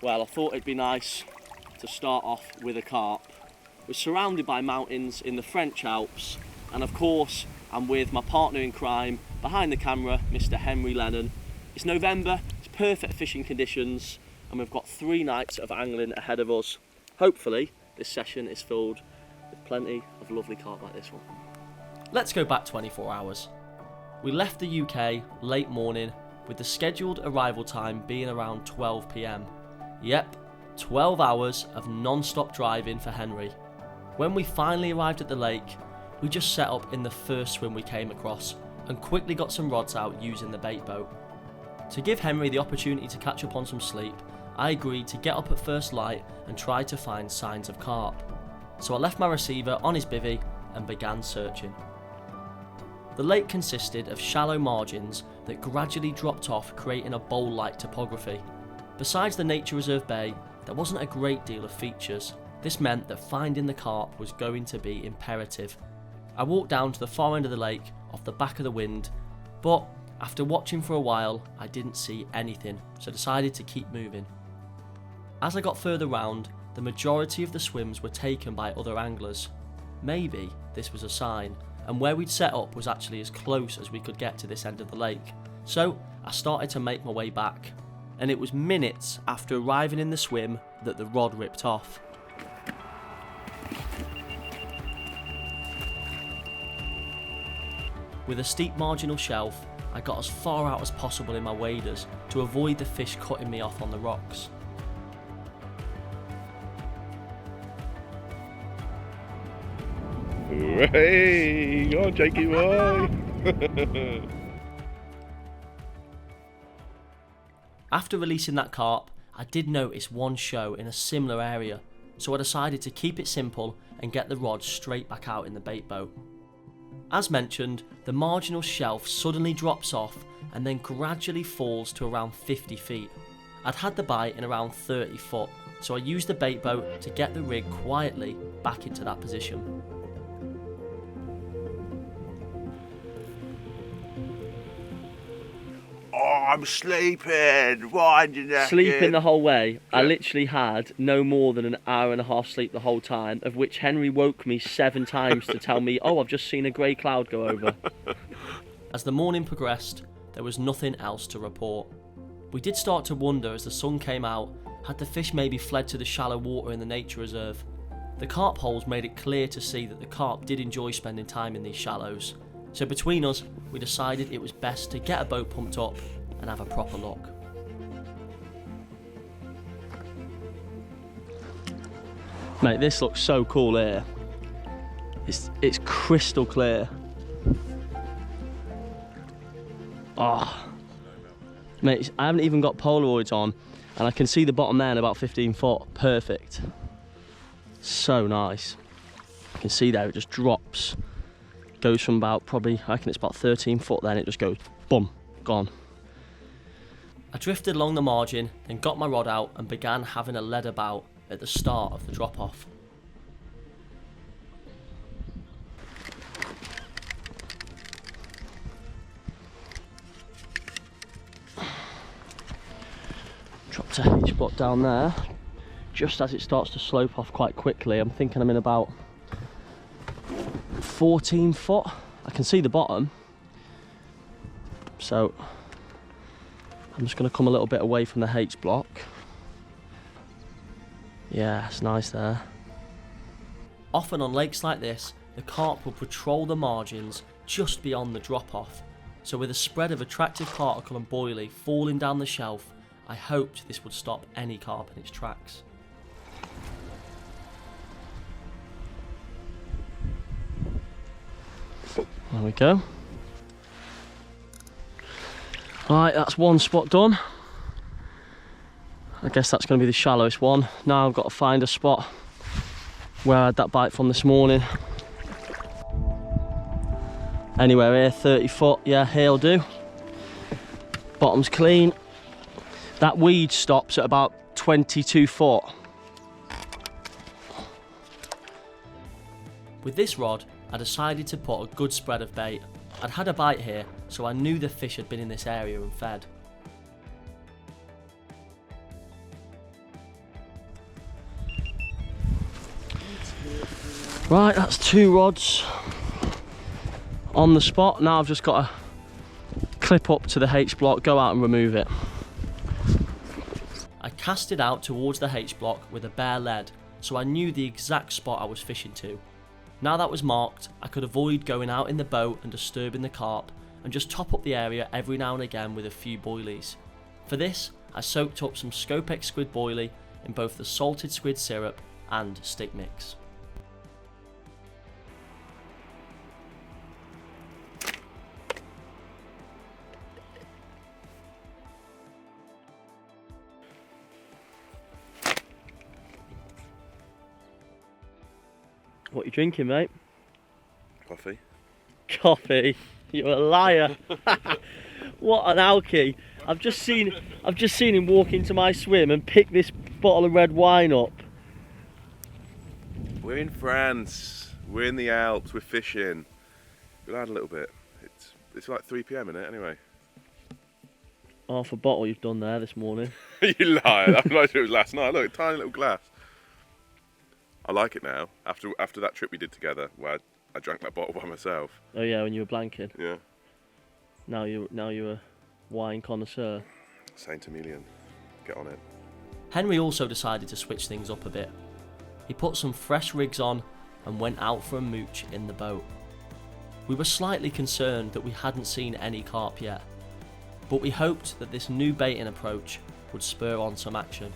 Well, I thought it'd be nice to start off with a carp. We're surrounded by mountains in the French Alps, and of course I'm with my partner in crime behind the camera, Mr. Henry Lennon. It's November, it's perfect fishing conditions, and we've got 3 nights of angling ahead of us. Hopefully this session is filled with plenty of lovely carp like this one. Let's go back 24 hours. We left the UK late morning, with the scheduled arrival time being around 12 PM. Yep, 12 hours of non-stop driving for Henry. When we finally arrived at the lake, we just set up in the first swim we came across and quickly got some rods out using the bait boat. To give Henry the opportunity to catch up on some sleep, I agreed to get up at first light and try to find signs of carp. So I left my receiver on his bivvy and began searching. The lake consisted of shallow margins that gradually dropped off, creating a bowl-like topography. Besides the nature reserve bay, there wasn't a great deal of features. This meant that finding the carp was going to be imperative. I walked down to the far end of the lake off the back of the wind, but after watching for a while I didn't see anything, so decided to keep moving. As I got further round, the majority of the swims were taken by other anglers. Maybe this was a sign, and where we'd set up was actually as close as we could get to this end of the lake. So I started to make my way back, and it was minutes after arriving in the swim that the rod ripped off. With a steep marginal shelf, I got as far out as possible in my waders to avoid the fish cutting me off on the rocks. Hey, go on, Jakey boy. After releasing that carp, I did notice one show in a similar area, so I decided to keep it simple and get the rod straight back out in the bait boat. As mentioned, the marginal shelf suddenly drops off and then gradually falls to around 50 feet. I'd had the bite in around 30 foot, so I used the bait boat to get the rig quietly back into that position. Oh, I'm sleeping. Winding up. Sleeping the whole way. I literally had no more than an hour and a half sleep the whole time, of which Henry woke me 7 times to tell me, oh, I've just seen a grey cloud go over. As the morning progressed, there was nothing else to report. We did start to wonder as the sun came out, had the fish maybe fled to the shallow water in the nature reserve? The carp holes made it clear to see that the carp did enjoy spending time in these shallows. So between us, we decided it was best to get a boat pumped up and have a proper look. Mate, this looks so cool here. It's crystal clear. Oh, mate, I haven't even got Polaroids on, and I can see the bottom there in about 15 foot. Perfect. So nice. You can see there, it just drops. Goes from about probably, I reckon it's about 13 foot, then it just goes, boom, gone. I drifted along the margin, then got my rod out and began having a lead about at the start of the drop off. Dropped a H spot down there, just as it starts to slope off quite quickly. I'm thinking I'm in about 14 foot. I can see the bottom, so I'm just going to come a little bit away from the H block. Yeah, it's nice there. Often on lakes like this, the carp will patrol the margins just beyond the drop off, so with a spread of attractive particle and boilie falling down the shelf, I hoped this would stop any carp in its tracks. There we go. Right, that's one spot done. I guess that's going to be the shallowest one. Now I've got to find a spot where I had that bite from this morning. Anywhere here, 30 foot, yeah, here'll do. Bottom's clean. That weed stops at about 22 foot. With this rod, I decided to put a good spread of bait. I'd had a bite here, so I knew the fish had been in this area and fed. Right, that's 2 rods on the spot. Now I've just got to clip up to the H block, go out and remove it. I cast it out towards the H block with a bare lead, so I knew the exact spot I was fishing to. Now that was marked, I could avoid going out in the boat and disturbing the carp, and just top up the area every now and again with a few boilies. For this, I soaked up some Scopex squid boilie in both the salted squid syrup and stick mix. What are you drinking, mate? Coffee. Coffee? You're a liar. What an alky. I've just seen him walk into my swim and pick this bottle of red wine up. We're in France. We're in the Alps. We're fishing. We'll add a little bit. It's like 3 p.m. in it anyway. Half a bottle you've done there this morning. You liar. I'm not sure it was last night. Look, tiny little glass. I like it now. After that trip we did together, where I drank that bottle by myself. Oh yeah, when you were blanking. Yeah. Now you're a wine connoisseur. Saint Emilion. Get on it. Henry also decided to switch things up a bit. He put some fresh rigs on and went out for a mooch in the boat. We were slightly concerned that we hadn't seen any carp yet, but we hoped that this new baiting approach would spur on some action.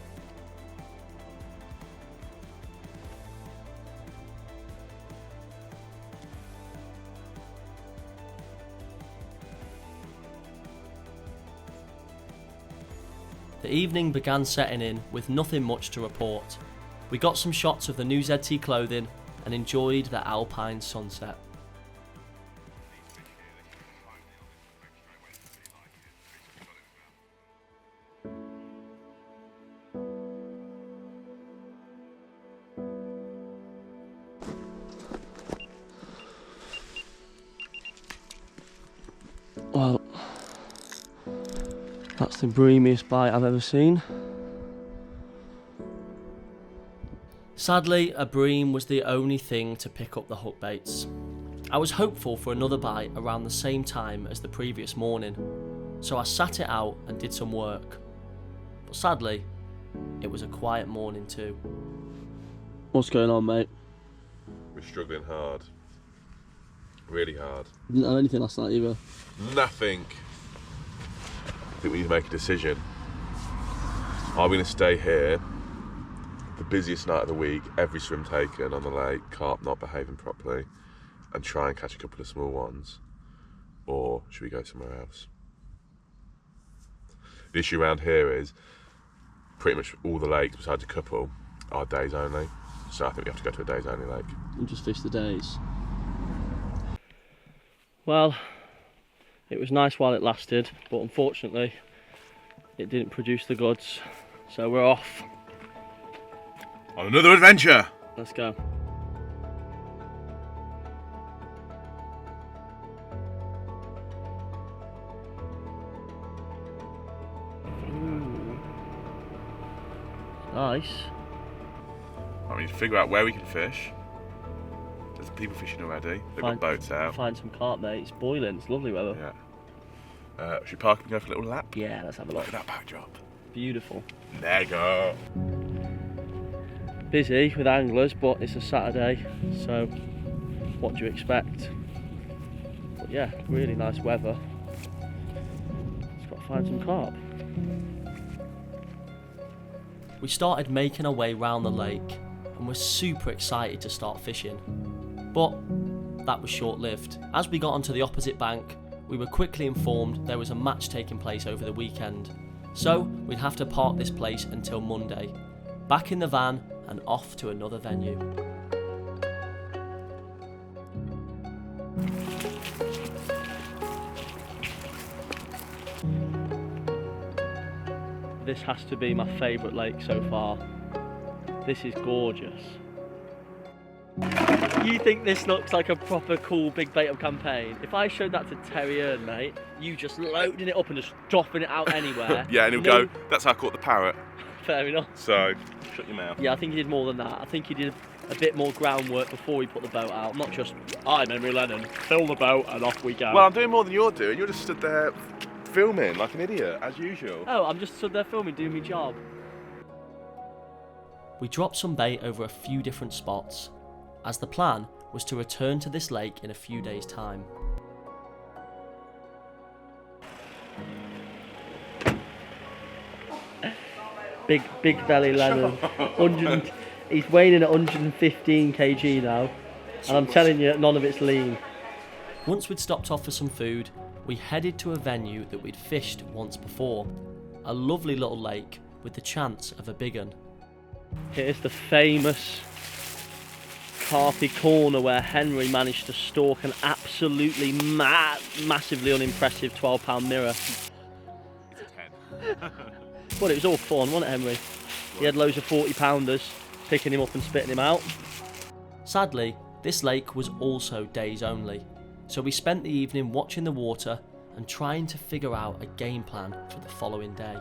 The evening began setting in with nothing much to report. We got some shots of the new ZT clothing and enjoyed the Alpine sunset. Well, that's the breamiest bite I've ever seen. Sadly, a bream was the only thing to pick up the hook baits. I was hopeful for another bite around the same time as the previous morning, so I sat it out and did some work. But sadly, it was a quiet morning too. What's going on, mate? We're struggling hard. Really hard. Didn't have anything last night either. Nothing. I think we need to make a decision. Are we going to stay here, the busiest night of the week, every swim taken on the lake, carp not behaving properly, and try and catch a couple of small ones? Or should we go somewhere else? The issue around here is pretty much all the lakes besides a couple are days only. So I think we have to go to a days only lake. And just fish the days. Well, it was nice while it lasted, but unfortunately it didn't produce the goods. So we're off. On another adventure! Let's go. Ooh. Nice. I mean, figure out where we can fish. There's people fishing already. They've got boats out. Find some carp, mate. It's boiling. It's lovely weather. Yeah. Should we park and go for a little lap? Yeah, let's have a Look look. at that backdrop. Beautiful. Lego. Busy with anglers, but it's a Saturday, so what do you expect? But yeah, really nice weather. Just got to find some carp. We started making our way round the lake and were super excited to start fishing. But that was short-lived. As we got onto the opposite bank, we were quickly informed there was a match taking place over the weekend. So we'd have to park this place until Monday. Back in the van and off to another venue. This has to be my favourite lake so far. This is gorgeous. You think this looks like a proper cool big bait up campaign? If I showed that to Terry Earn, mate, you just loading it up and just dropping it out anywhere. Yeah, and he'll go, that's how I caught the parrot. Fair enough. So, shut your mouth. Yeah, I think he did more than that. I think he did a bit more groundwork before we put the boat out. Not just, I'm Henry Lennon, fill the boat and off we go. Well, I'm doing more than you're doing. You're just stood there filming like an idiot, as usual. Oh, I'm just stood there filming, doing my job. We dropped some bait over a few different spots, as the plan was to return to this lake in a few days' time. Big belly Lennon. He's weighing in at 115 kg now, and I'm telling you, none of it's lean. Once we'd stopped off for some food, we headed to a venue that we'd fished once before. A lovely little lake with the chance of a big un. Here's the famous Carpy corner where Henry managed to stalk an absolutely massively unimpressive 12-pound mirror. It's a 10. But it was all fun, wasn't it, Henry? He had loads of 40-pounders picking him up and spitting him out. Sadly, this lake was also days only, so we spent the evening watching the water and trying to figure out a game plan for the following day.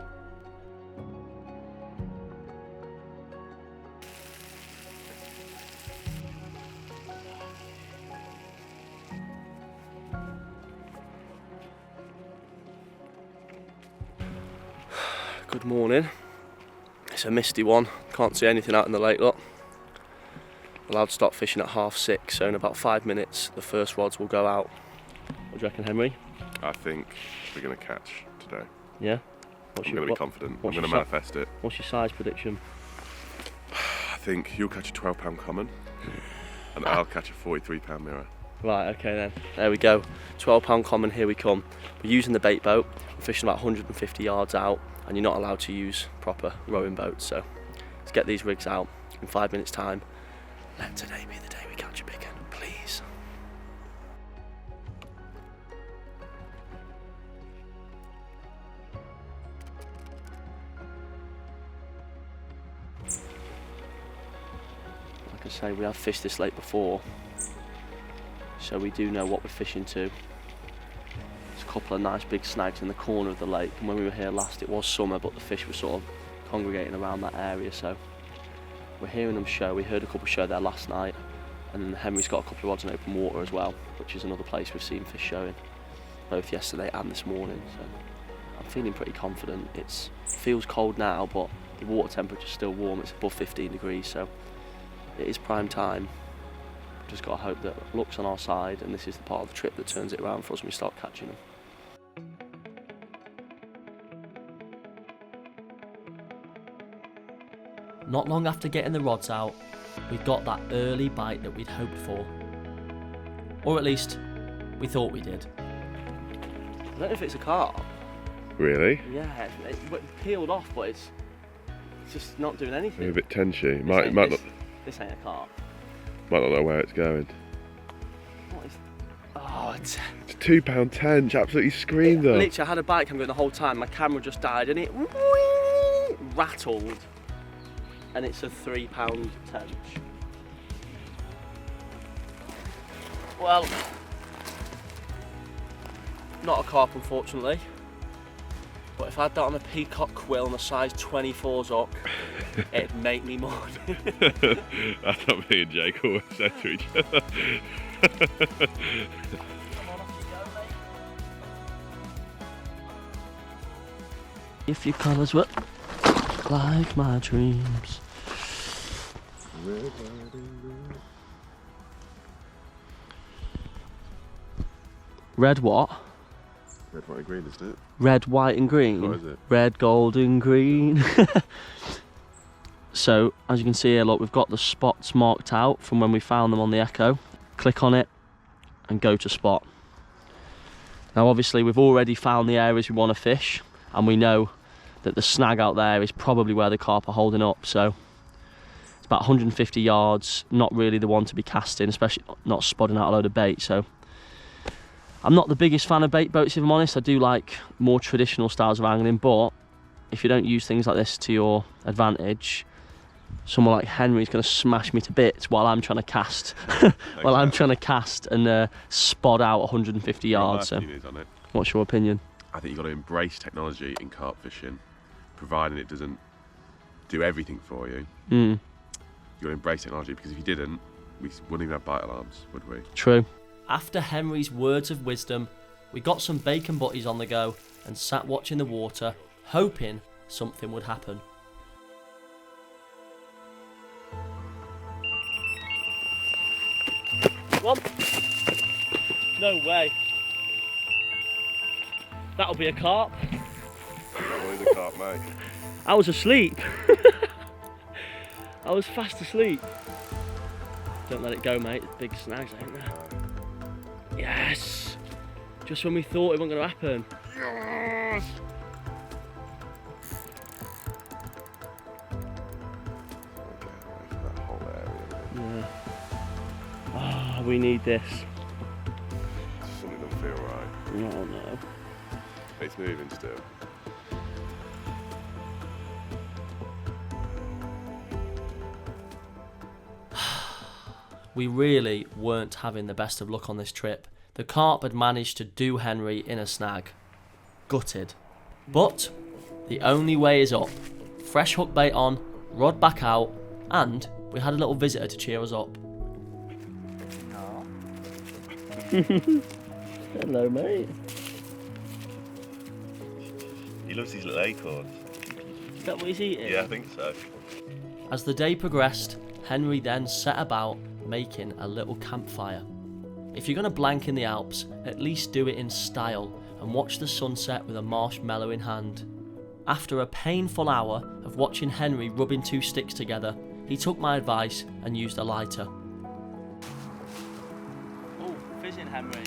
Good morning. It's a misty one, can't see anything out in the lake, look. Allowed to stop fishing at 6:30, so in about 5 minutes the first rods will go out. What do you reckon, Henry? I think we're going to catch today. Yeah? I'm going to be confident. I'm going to manifest it. What's your size prediction? I think you'll catch a 12-pound common and I'll catch a 43-pound mirror. Right, okay then. There we go. 12-pound common, here we come. We're using the bait boat. We're fishing about 150 yards out, and you're not allowed to use proper rowing boats, so let's get these rigs out in 5 minutes time. Let today be the day we catch a big one, please. Like I say, we have fished this lake before, so we do know what we're fishing to. There's a couple of nice big snags in the corner of the lake, and when we were here last it was summer, but the fish were sort of congregating around that area, so we're hearing them show. We heard a couple show there last night, and then Henry's got a couple of rods in open water as well, which is another place we've seen fish showing, both yesterday and this morning, so I'm feeling pretty confident. It feels cold now, but the water temperature's still warm. It's above 15 degrees, so it is prime time. Just got to hope that luck's on our side, and this is the part of the trip that turns it around for us when we start catching them. Not long after getting the rods out, we got that early bite that we'd hoped for. Or at least, we thought we did. I don't know if it's a carp. Really? Yeah, it peeled off, but it's just not doing anything. Maybe a bit tenchy. This ain't a carp. Might not know where it's going. What is... Oh, it's a £2 tench, absolutely screamed up. Literally, I had a bite cam going the whole time. My camera just died and it rattled. And it's a £3 tench. Well, not a carp, unfortunately. But if I had that on a peacock quill and a size 24's hook, it'd make me money. That's what me and Jake always said to each other. If your colours were like my dreams. Red what? Red, white and green, isn't it? Red, white and green? What is it? Red, gold and green. So, as you can see here, look, we've got the spots marked out from when we found them on the Echo. Click on it and go to spot. Now obviously we've already found the areas we want to fish, and we know that the snag out there is probably where the carp are holding up, so it's about 150 yards, not really the one to be casting, especially not spodding out a load of bait. So I'm not the biggest fan of bait boats, if I'm honest. I do like more traditional styles of angling, but if you don't use things like this to your advantage, someone like Henry's going to smash me to bits while I'm trying to cast. While I'm trying to cast and spod out 150 yards. So, what's your opinion? I think you've got to embrace technology in carp fishing, providing it doesn't do everything for you. got to embrace technology, because if you didn't, we wouldn't even have bite alarms, would we? True. After Henry's words of wisdom, we got some bacon butties on the go and sat watching the water, hoping something would happen. Come on. No way. That'll be a carp. Always a carp, mate. I was asleep. I was fast asleep. Don't let it go, mate. There's big snags, ain't there? Yes! Just when we thought it wasn't going to happen. Yes! That whole area. Yeah. Oh, we need this. Something doesn't feel right. Oh no. It's moving still. We really weren't having the best of luck on this trip. The carp had managed to do Henry in a snag. Gutted. But the only way is up. Fresh hook bait on, rod back out, and we had a little visitor to cheer us up. Hello, mate. He loves these little acorns. Is that what he's eating? Yeah, I think so. As the day progressed, Henry then set about making a little campfire. If you're going to blank in the Alps, at least do it in style and watch the sunset with a marshmallow in hand. After a painful hour of watching Henry rubbing two sticks together, he took my advice and used a lighter. Oh, fizzing, Henry.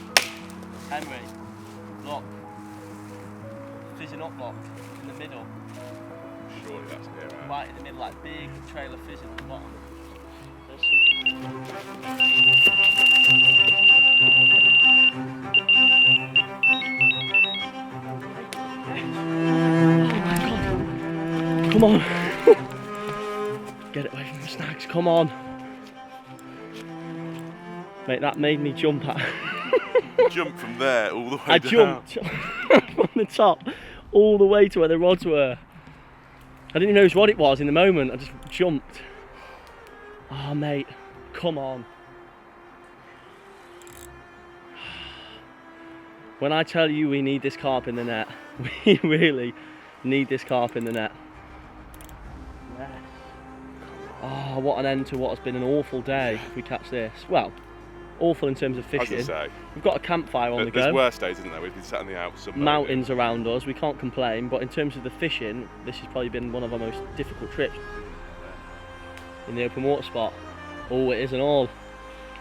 Henry, look. Fizzing up, look. In the middle. Surely that's near out. Right in the middle, like big trail of fizzing at the bottom. There's Oh my god. Come on. Get it away from the snags, come on. Mate, that made me jump at Jump from there all the way I down. jumped from the top all the way to where the rods were. I didn't even know what it was in the moment, I just jumped. Oh mate, come on. When I tell you we need this carp in the net, we really need this carp in the net. Yes. Oh, what an end to what has been an awful day if we catch this. Well, awful in terms of I was fishing. gonna say, We've got a campfire on the go. there's worse days, isn't there? We've been sat in the Alps. sunbathing. Mountains around us, we can't complain, but in terms of the fishing, this has probably been one of our most difficult trips in the open water spot. Oh, it is and all.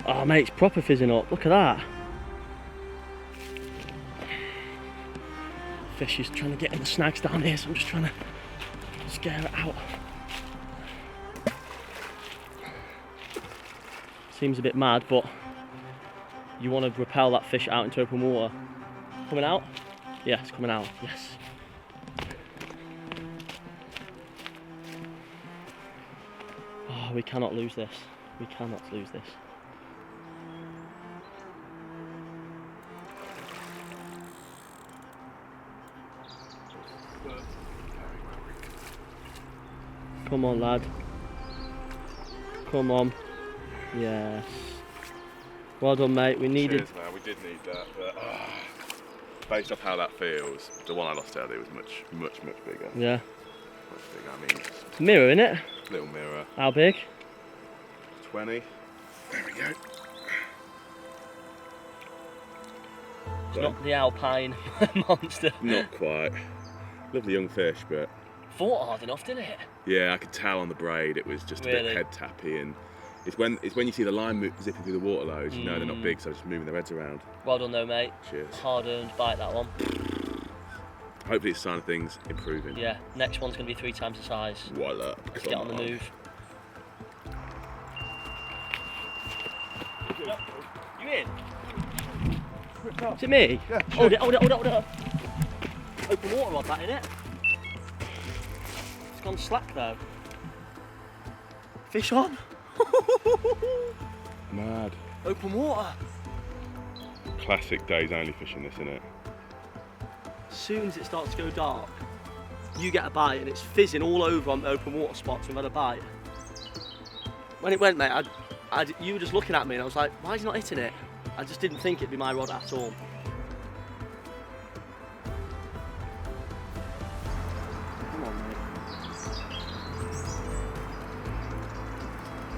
Oh mate, it's proper fizzing up, look at that. Fish is trying to get in the snags down here, so I'm just trying to scare it out. Seems a bit mad, but you want to repel that fish out into open water. Coming out? Yeah, it's coming out, yes. Oh, we cannot lose this. We cannot lose this. Come on, lad. Come on. Yes. Well done, mate. We needed. Cheers, man. We did need that, but based off how that feels, the one I lost earlier was much bigger. Yeah. Much bigger. I mean, It's a mirror, innit? little mirror. How big? 20. There we go. It's not the Alpine monster. Not quite. Lovely young fish, but Fought hard enough, didn't it? yeah, I could tell on the braid it was just a Really? bit head tappy, and it's when you see the line zipping through the water loads, you know they're not big, so just moving their heads around. Well done, though, mate. Cheers. Hard-earned bite, that one. Hopefully it's a sign of things improving. Yeah. Next one's going to be 3 times the size. Voila. Let's get on the move. You in? Is it me? Yeah, Hold it, hold it, hold it, hold it. Open water rod, that, innit? It's gone slack, though. Fish on. Mad. Open water. Classic days only fishing this, innit? As soon as it starts to go dark, you get a bite and it's fizzing all over on the open water spots. We've had a bite. When it went, mate, you were just looking at me and I was like, why is he not hitting it? I just didn't think it'd be my rod at all. Come on, mate.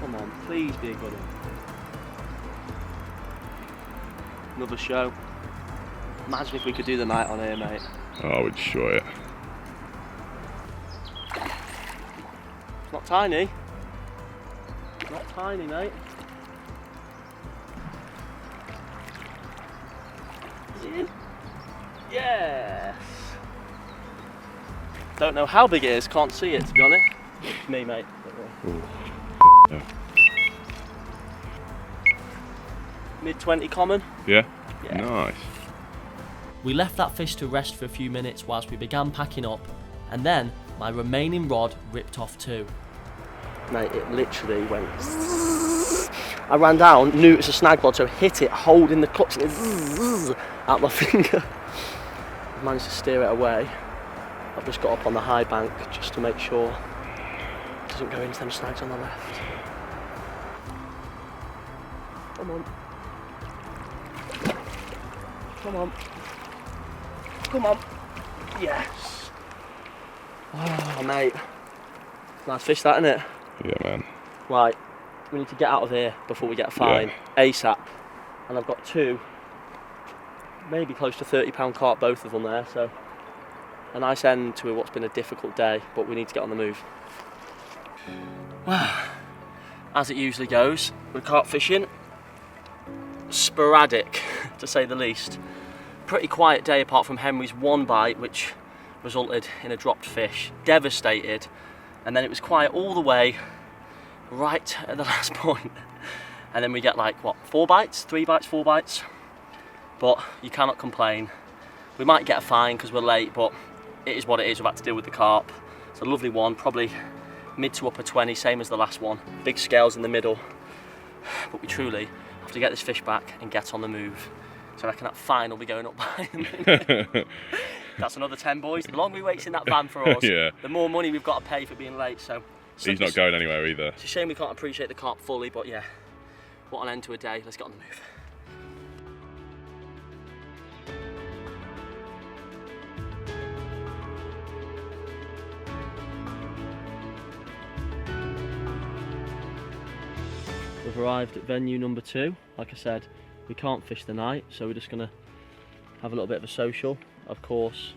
Come on, please be a good one. Another show. Imagine if we could do the night on here, mate. Oh, I would destroy it. It's not tiny. Not tiny, mate. Is it in? Yes. Don't know how big it is, can't see it to be honest. It's me, mate. Ooh. Yeah. Mid-20 common. Yeah? Yeah. Nice. We left that fish to rest for a few minutes whilst we began packing up, and then my remaining rod ripped off too. Mate, it literally went. I ran down, knew it was a snag rod, so hit it, holding the clutch, and it out my finger. I managed to steer it away. I've just got up on the high bank just to make sure it doesn't go into them snags on the left. Come on. Come on. Come on. Yes. Oh, mate. Nice fish, that, isn't it? Yeah, man. Right, we need to get out of here before we get a fine, ASAP. And I've got two, maybe close to £30 carp, both of them there, so a nice end to what's been a difficult day, but we need to get on the move. Well, as it usually goes, with carp fishing, sporadic, to say the least. Pretty quiet day apart from Henry's one bite, which resulted in a dropped fish. Devastated. And then it was quiet all the way, right at the last point. And then we get like, what, 4 bites? 3 bites, 4 bites? But you cannot complain. We might get a fine because we're late, but it is what it is. We've had to deal with the carp. It's a lovely one, probably mid to upper 20, same as the last one. Big scales in the middle. But we truly have to get this fish back and get on the move. So I reckon that fine will be going up by a minute. That's another 10, boys. The longer we wait in that van for us, Yeah. the more money we've got to pay for being late. So He's not going anywhere either. it's a shame we can't appreciate the carp fully, but yeah, what an end to a day. Let's get on the move. We've arrived at venue number 2. Like I said, we can't fish the night, so we're just gonna have a little bit of a social, of course.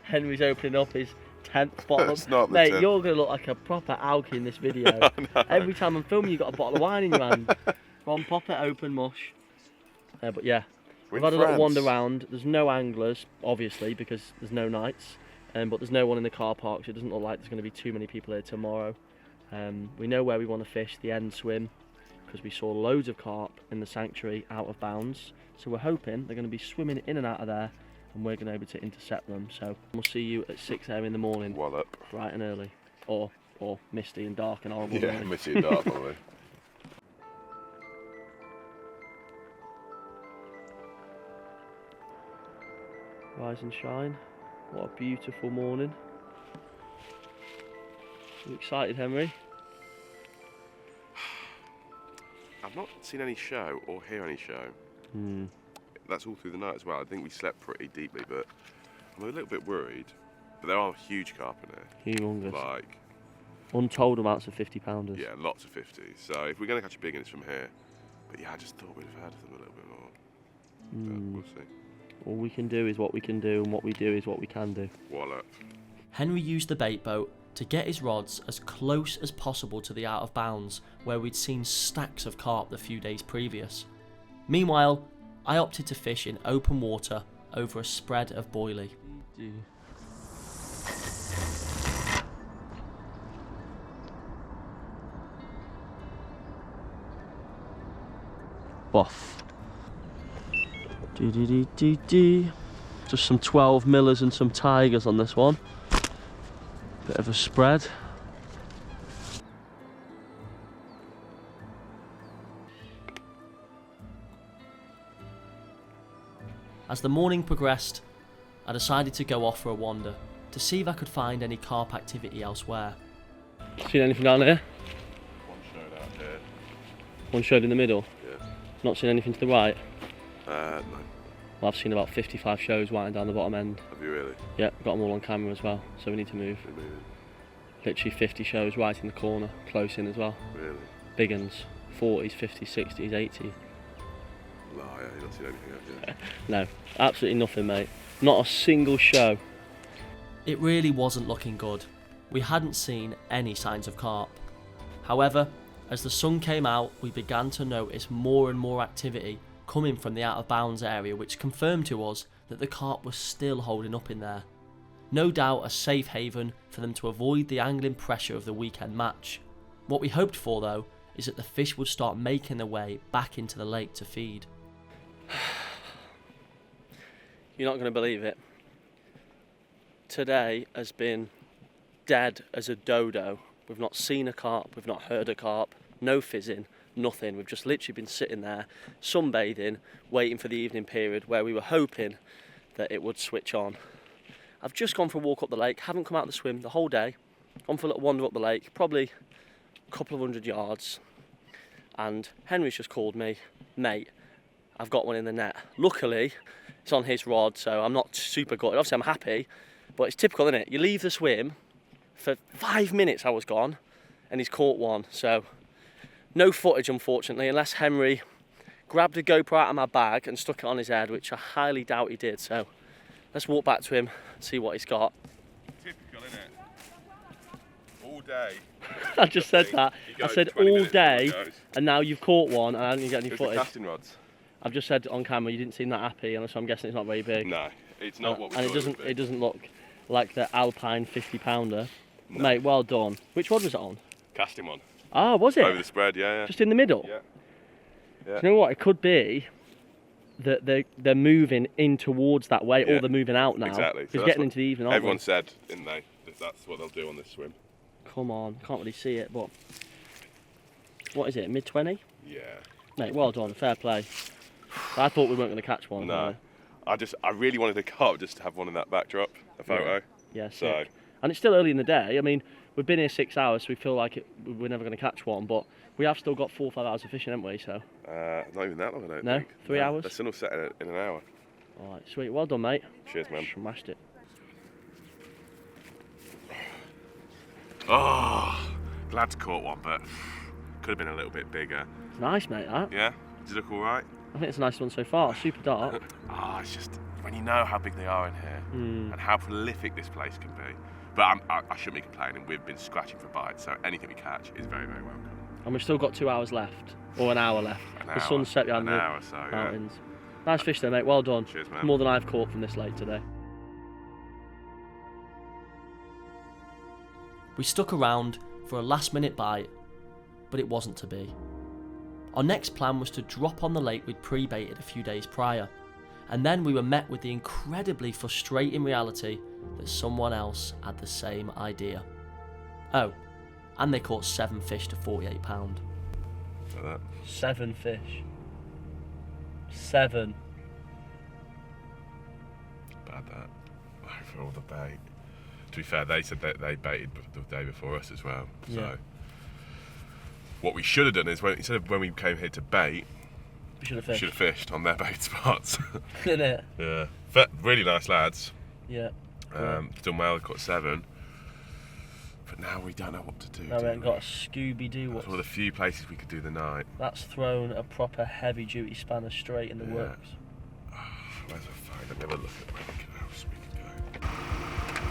Henry's opening up his 10th bottle. It's not the Mate, 10th. you're gonna look like a proper alky in this video. Every time I'm filming, you've got a bottle of wine in your hand. Go on, pop it open, mush. But yeah, we've had a little wander around. There's no anglers, obviously, because there's no nights. But there's no one in the car park, so it doesn't look like there's going to be too many people here tomorrow. We know where we want to fish, the end swim, because we saw loads of carp in the sanctuary out of bounds. So we're hoping they're going to be swimming in and out of there, and we're going to be able to intercept them. So we'll see you at 6 a.m. in the morning, Wallop. bright and early, or misty and dark and horrible. Yeah, misty and dark probably. Rise and shine. What a beautiful morning. You excited, Henry? I've not seen any show or hear any show. That's all through the night as well. I think we slept pretty deeply, but I'm a little bit worried. But there are huge carp in there. Humongous. Like, Untold amounts of 50-pounders. yeah, lots of 50s. So if we're going to catch a big one, it's from here. But yeah, I just thought we'd have had them a little bit more. But we'll see. All we can do is what we can do, and what we do is what we can do. Wallop. Henry used the bait boat to get his rods as close as possible to the out of bounds where we'd seen stacks of carp the few days previous. Meanwhile, I opted to fish in open water over a spread of boilie. Boff. Just some 12 millers and some tigers on this one. Bit of a spread. As the morning progressed, I decided to go off for a wander to see if I could find any carp activity elsewhere. Seen anything down here? One showed out here. One showed in the middle. Yeah. Not seen anything to the right. No. Well, I've seen about 55 shows winding down the bottom end. Have you really? Yeah, got them all on camera as well, so we need to move. You're moving. Literally 50 shows right in the corner, close in as well. Really? Big uns, 40s, 50s, 60s, 80s. No, yeah, you've not seen anything out yet. No, absolutely nothing, mate. Not a single show. It really wasn't looking good. We hadn't seen any signs of carp. However, as the sun came out, we began to notice more and more activity coming from the out of bounds area, which confirmed to us that the carp was still holding up in there. No doubt a safe haven for them to avoid the angling pressure of the weekend match. What we hoped for though is that the fish would start making their way back into the lake to feed. You're not going to believe it. Today has been dead as a dodo. We've not seen a carp, we've not heard a carp, no fizzing, nothing. We've just literally been sitting there, sunbathing, waiting for the evening period where we were hoping that it would switch on. I've just gone for a walk up the lake, haven't come out the swim the whole day, gone for a little wander up the lake, probably a couple of 100 yards, and Henry's just called me, mate, I've got one in the net. Luckily, it's on his rod, so I'm not super gutted. Obviously, I'm happy, but it's typical, isn't it? You leave the swim, for 5 minutes I was gone, and he's caught one, so no footage, unfortunately, unless Henry grabbed a GoPro out of my bag and stuck it on his head, which I highly doubt he did, so let's walk back to him and see what he's got. Typical, isn't it? All day. I just said that. I said all day, and now you've caught one, and I didn't get any footage. Casting rods. I've just said on camera you didn't seem that happy, and so I'm guessing it's not very big. No, it's not what we and thought it doesn't look like the Alpine 50-pounder. No. Mate, well done. Which rod was it on? Casting one. Ah, was it? Over the spread, yeah. Just in the middle? Yeah. Do you know what? It could be that they're moving in towards that way, or they're moving out now. Exactly. It's getting into the evening, aren't everyone they? said, didn't they, that that's what they'll do on this swim. Come on, can't really see it, but what is it, mid-20? Yeah. Mate, well done, fair play. I thought we weren't going to catch one. No. I really wanted a carp just to have one in that backdrop, a photo. Yeah, so. sick. And it's still early in the day. I mean, we've been here 6 hours, so we feel like we're never going to catch one, but we have still got 4 or 5 hours of fishing, haven't we? So. Not even that long, I don't think. No? 3 hours? The sun will set in an hour. All right, sweet. Well done, mate. Cheers, man. Smashed it. Oh, glad to caught one, but could have been a little bit bigger. Nice, mate, that. Yeah? Does it look all right? I think it's a nice one so far. Super dark. It's just when you know how big they are in here and how prolific this place can be. But I shouldn't be complaining. We've been scratching for bites, so anything we catch is very, very welcome. And we've still got 2 hours left, or an hour left. The sun's set behind the mountains. Yeah. Nice fish though, mate. Well done. Cheers, man. More than I've caught from this lake today. We stuck around for a last minute bite, but it wasn't to be. Our next plan was to drop on the lake we'd pre-baited a few days prior, and then we were met with the incredibly frustrating reality that someone else had the same idea. Oh, and they caught 7 fish to 48 pound. Like that. 7 fish. 7. Bad that. For all the bait. To be fair, they said that they baited the day before us as well. So Yeah. what we should have done is instead of when we came here to bait, We should have we fished. should have fished on their bait spots. Didn't it? Yeah. Really nice lads. Yeah. Done well, caught 7. But now we don't know what to do. No, we haven't got a Scooby-Doo. That's one of the few places we could do the night. That's thrown a proper heavy-duty spanner straight in the works. Where's the phone? Let me have a look at where else we could go.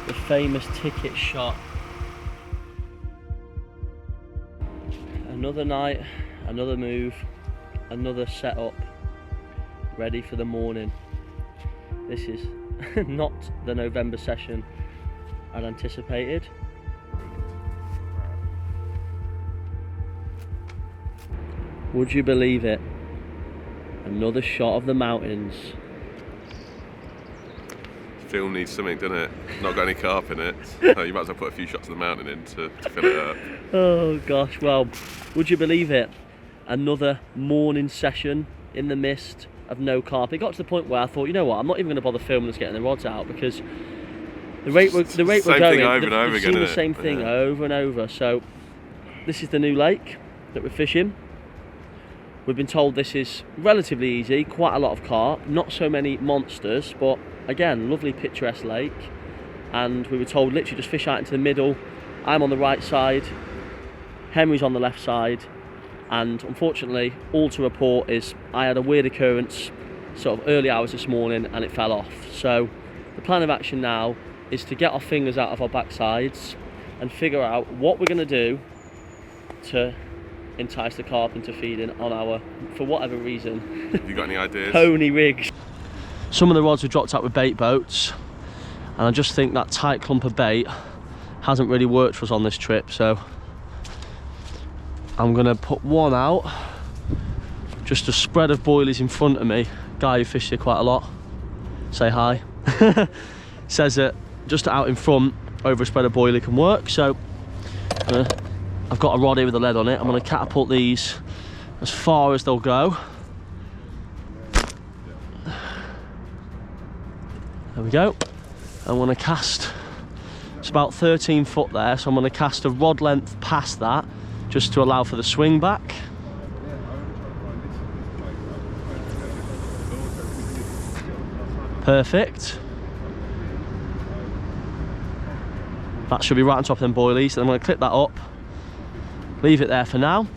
The famous ticket shop. Another night, another move, another setup, ready for the morning. This is not the November session I'd anticipated. Would you believe it? Another shot of the mountains. Film needs something, doesn't it? Not got any carp in it. So you might as well put a few shots of the mountain in to fill it up. Oh gosh, well, would you believe it? Another morning session in the mist of no carp. It got to the point where I thought, you know what, I'm not even going to bother filming us getting the rods out, because The rate we're Same going, thing over and over they've again, seen the isn't it? same thing over and over. So this is the new lake that we're fishing. We've been told this is relatively easy, quite a lot of carp, not so many monsters, but again, lovely picturesque lake. And we were told literally just fish out into the middle. I'm on the right side, Henry's on the left side, and unfortunately, all to report is I had a weird occurrence sort of early hours this morning and it fell off. So the plan of action now is to get our fingers out of our backsides and figure out what we're going to do to entice the carp into feeding on our, for whatever reason, Have you got any ideas? pony rigs. Some of the rods we dropped out with bait boats, and I just think that tight clump of bait hasn't really worked for us on this trip, so I'm going to put one out, just a spread of boilies in front of me. Guy who fished here quite a lot, say hi, says that just out in front over a spread of boilie can work. So I've got a rod here with a lead on it. I'm going to catapult these as far as they'll go. There we go. I'm going to cast, it's about 13 foot there, so I'm going to cast a rod length past that just to allow for the swing back. Perfect. That should be right on top of them boilies. And I'm going to clip that up, leave it there for now.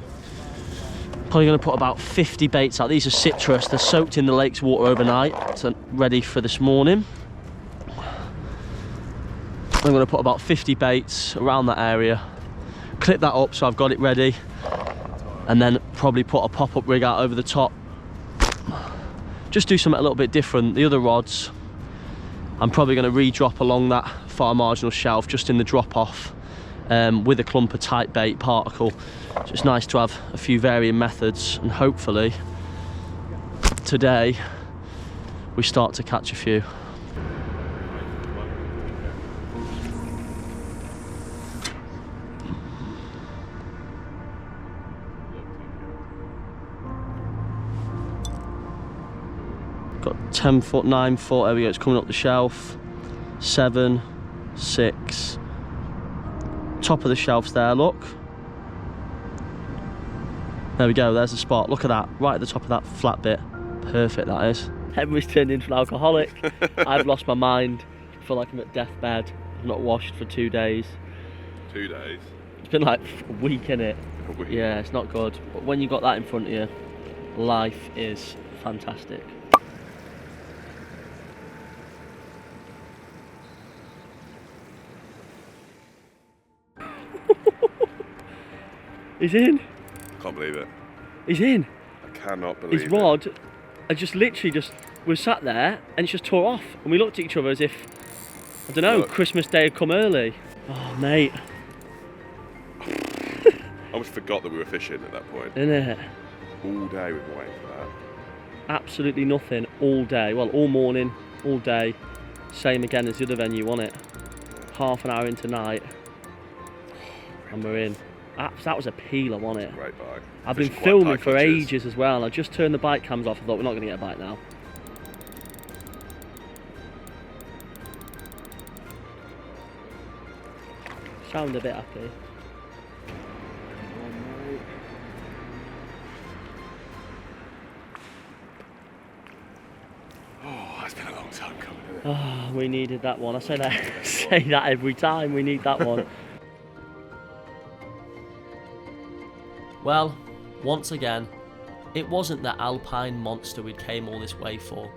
Probably going to put about 50 baits out. These are citrus, they're soaked in the lake's water overnight, so ready for this morning. I'm going to put about 50 baits around that area, clip that up so I've got it ready, and then probably put a pop-up rig out over the top. Just do something a little bit different. The other rods, I'm probably going to re-drop along that far marginal shelf, just in the drop-off, with a clump of tight bait particle. So it's nice to have a few varying methods, and hopefully today we start to catch a few. Got 10 foot, 9 foot, there we go, it's coming up the shelf. 7, 6. Top of the shelf's there, look. There we go, there's the spot. Look at that, right at the top of that flat bit. Perfect, that is. Henry's turned into an alcoholic. I've lost my mind. I feel like I'm at deathbed. I've not washed for 2 days. 2 days? It's been like a week, innit? A week. Yeah, it's not good. But when you got that in front of you, life is fantastic. He's in. Can't believe it. He's in. I cannot believe His it. rod, I just literally we sat there and it just tore off, and we looked at each other as if, I don't know, Look. Christmas Day had come early. Oh mate, I almost forgot that we were fishing at that point. innit? All day we've been waiting for that. Absolutely nothing all day. Well, all morning, all day. Same again as the other venue, wasn't it? Half an hour into night, and we're in. That was a peeler, wasn't it? Great bite. I've been Fishing quite filming tight for clutches. ages as well. I just turned the bike cams off. I thought we're not going to get a bite now. Sound a bit happy. Oh, it's been a long time coming, isn't it? Oh, we needed that one. I say that every time. We need that one. Well, once again, it wasn't the Alpine monster we came all this way for,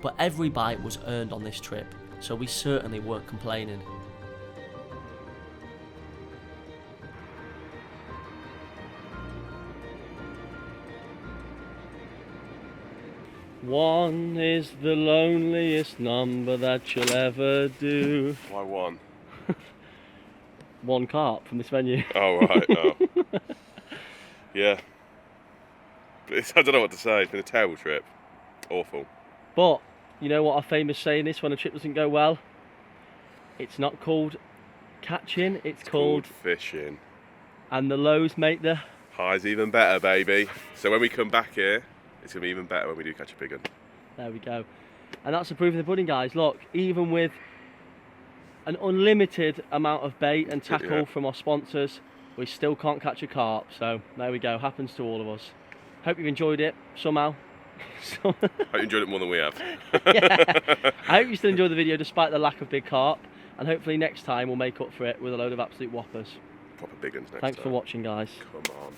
but every bite was earned on this trip, so we certainly weren't complaining. One is the loneliest number that you'll ever do. Why one? One carp from this venue. Oh, right. Oh. Yeah. But I don't know what to say. It's been a terrible trip. Awful. But, you know what our famous saying is when a trip doesn't go well? It's not called catching, it's called... fishing. And the lows make the... High's even better, baby. So when we come back here, it's going to be even better when we do catch a big one. There we go. And that's the proof of the pudding, guys. Look, even with an unlimited amount of bait and tackle Yeah. from our sponsors, we still can't catch a carp. So there we go, happens to all of us. Hope you've enjoyed it somehow. Hope you enjoyed it more than we have. Yeah. I hope you still enjoyed the video despite the lack of big carp, and hopefully next time we'll make up for it with a load of absolute whoppers. Proper big ones next Thanks time. for watching, guys. Come on.